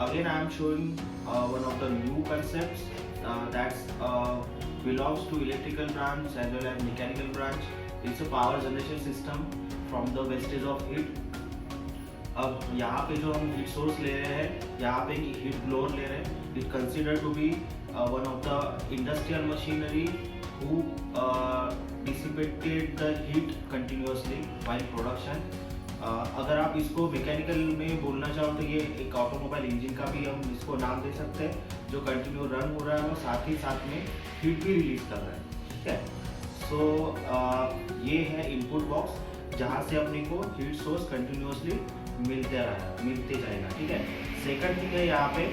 again I am showing one of the new concepts that belongs to electrical branch as well as mechanical branch. It's a power generation system from the wastage of heat. अब यहाँ पे जो हम heat source ले रहे हैं, यहाँ पे हीट ब्लोअर ले रहे हैं. It consider to be one of the industrial machinery who dissipated the heat continuously while production. अगर आप इसको मैकेनिकल में बोलना चाहो तो ये एक ऑटोमोबाइल इंजन का भी हम इसको नाम दे सकते हैं, जो कंटिन्यू रन हो रहा है और साथ ही साथ में हीट भी रिलीज कर रहा है. ठीक है. सो ये है इनपुट बॉक्स जहाँ से अपने को हीट सोर्स कंटिन्यूसली मिलते जाएगा. ठीक है. सेकंड थिंग है यहाँ पे,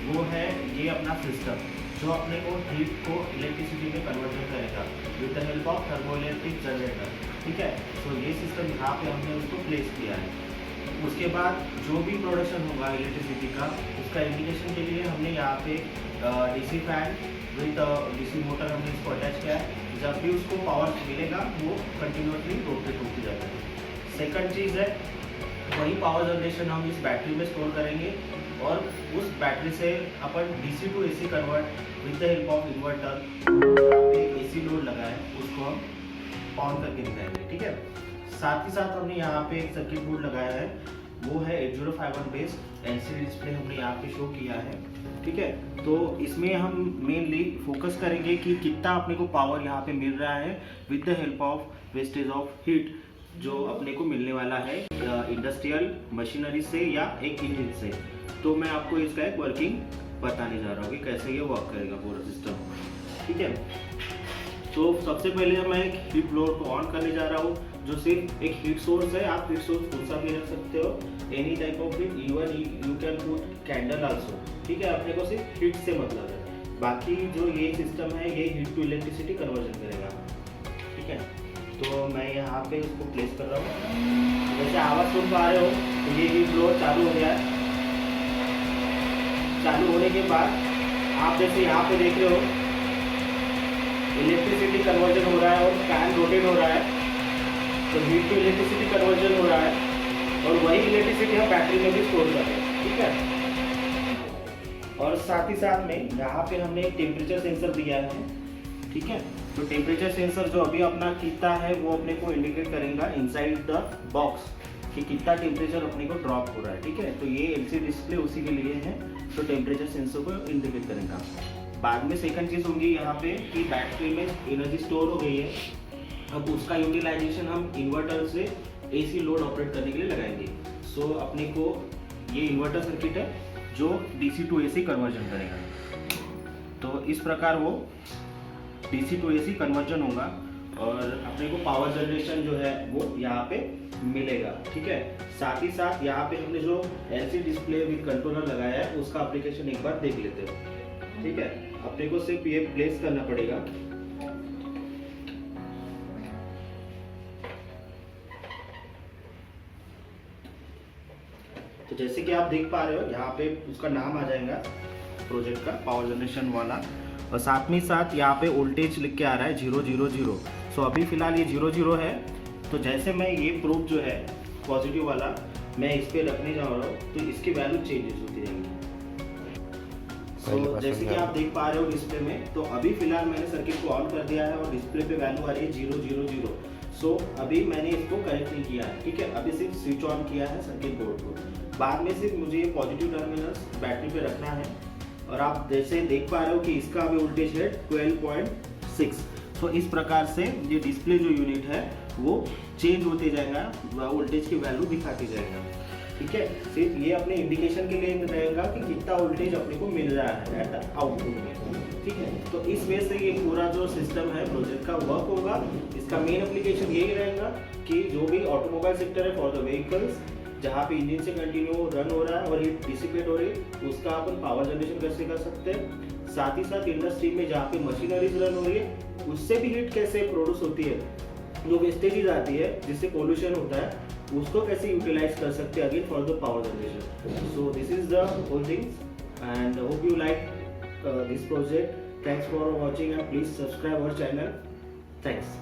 वो है ये अपना सिस्टम जो अपने को हीट को इलेक्ट्रिसिटी में कन्वर्जन करेगा with the help of thermoelectric generator. ठीक है. तो ये सिस्टम यहाँ पे हमने उसको प्लेस किया है. उसके बाद जो भी प्रोडक्शन होगा इलेक्ट्रिसिटी का, उसका इंडिकेशन के लिए हमने यहाँ पे DC fan with DC motor हमने इसको अटैच किया है. जब भी उसको पावर मिलेगा वो कंटिन्यूसली रोटेट होती जाएगा. सेकंड चीज़ है, वही पावर जनरेशन हम इस बैटरी में स्टोर करेंगे और उस बैटरी से अपन DC to AC convert with the help of inverter AC load लगा है उसको हम ऑन करके दिखाएंगे. ठीक है. साथ ही साथ हमने यहाँ पे एक सर्किट बोर्ड लगाया है, वो है 8051 बेस्ड LCD डिस्प्ले हमने यहाँ पे शो किया है. ठीक है. तो इसमें हम मेनली फोकस करेंगे कि कितना अपने को पावर यहाँ पे मिल रहा है with the help of wastage of heat जो अपने को मिलने वाला है इंडस्ट्रियल मशीनरी से या एक इंजन से. तो मैं आपको इसका एक वर्किंग बताने जा रहा हूँ कि कैसे ये वर्क करेगा पूरा सिस्टम. ठीक है. तो सबसे पहले मैं एक हीट ब्लोअर को ऑन करने जा रहा हूँ जो सिर्फ एक हीट सोर्स है. आप हीट सोर्स कौन सा भी रख सकते हो, any type of heat, even you can put candle also. ठीक है. अपने को सिर्फ हीट से मतलब है, बाकी जो ये सिस्टम है ये हीट टू इलेक्ट्रिसिटी कन्वर्जन करेगा. ठीक है. तो मैं यहाँ पे इसको प्लेस कर रहा हूँ. जैसे आवाज़ सुन पा रहे हो तो ये हीट ब्लोअर चालू हो गया है. चालू होने के बाद आप जैसे यहाँ पे देख रहे हो इलेक्ट्रिसिटी कन्वर्जन हो रहा है और फैन रोटेट हो रहा है. तो हीट टू इलेक्ट्रिसिटी कन्वर्जन हो रहा है और वही इलेक्ट्रिसिटी हम बैटरी में भी स्टोर कर रहे हैं. ठीक है. और साथ ही साथ में यहाँ पे हमने एक टेम्परेचर सेंसर दिया है. ठीक है. तो टेम्परेचर सेंसर जो अभी अपना कितना है वो अपने को इंडिकेट करेगा इनसाइड द बॉक्स कि कितना टेम्परेचर अपने को ड्रॉप हो रहा है. ठीक है. तो ये LCD डिस्प्ले उसी के लिए है, तो टेम्परेचर सेंसर को इंडिकेट करेगा. बाद में सेकंड चीज़ होंगी यहाँ पे कि बैटरी में एनर्जी स्टोर हो गई है. अब उसका यूटिलाइजेशन हम इन्वर्टर से AC लोड ऑपरेट करने के लिए लगाएंगे. सो अपने को ये इन्वर्टर सर्किट है जो DC टू AC कन्वर्जन करेगा. तो इस प्रकार वो DC टू AC कन्वर्जन होगा और अपने को पावर जनरेशन जो है वो यहाँ पे मिलेगा. ठीक है. साथ ही साथ यहाँ पे हमने जो LCD डिस्प्ले विद कंट्रोलर लगाया है उसका एप्लीकेशन एक बार देख लेते हो. ठीक है. अपने को सिर्फ ये प्लेस करना पड़ेगा. तो जैसे कि आप देख पा रहे हो यहाँ पे उसका नाम आ जाएगा प्रोजेक्ट का, पावर जनरेशन वाला. और साथ में साथ यहाँ पे वोल्टेज लिख के आ रहा है 000. सो अभी फिलहाल ये 00 है. तो जैसे मैं ये प्रूफ जो है पॉजिटिव वाला मैं इस पे रखने जा रहा हूँ तो इसकी वैल्यू चेंजेस होती रहेंगी. तो जैसे कि आप देख पा रहे हो डिस्प्ले में, तो अभी फिलहाल मैंने सर्किट को ऑन कर दिया है और डिस्प्ले पे वैल्यू आ रही है 000. सो अभी मैंने इसको कनेक्ट नहीं किया है. ठीक है. अभी सिर्फ स्विच ऑन किया है सर्किट बोर्ड को. बाद में सिर्फ मुझे ये पॉजिटिव टर्मिनल्स बैटरी पे रखना है. और आप जैसे देख पा रहे हो कि इसका अभी वोल्टेज है 12.6. तो इस प्रकार से ये डिस्प्ले जो यूनिट है वो चेंज होते जाएगा, वोल्टेज की वैल्यू दिखाती जाएगा. ठीक है. सिर्फ ये अपने इंडिकेशन के लिए रहेगा कि कितना वोल्टेज अपने को मिल रहा है एट आउटपुट में. ठीक है. तो इस वे से ये पूरा जो सिस्टम है प्रोजेक्ट का वर्क होगा. इसका मेन एप्लीकेशन यही रहेगा कि जो भी ऑटोमोबाइल सेक्टर है फॉर द व्हीकल्स जहाँ पे इंजन से कंटिन्यू रन हो रहा है और हीट डिसिपेट हो रही है उसका अपन पावर जनरेशन कैसे कर सकते हैं. साथ ही साथ इंडस्ट्री में जहाँ पे मशीनरीज रन हो रही है उससे भी हीट कैसे प्रोड्यूस होती है, जो वेस्टेज आती है जिससे पोल्यूशन होता है, उसको कैसे यूटिलाइज कर सकते हैं again for the power generation. So this is the whole things and hope you like this project. Thanks for watching and please subscribe our channel. Thanks.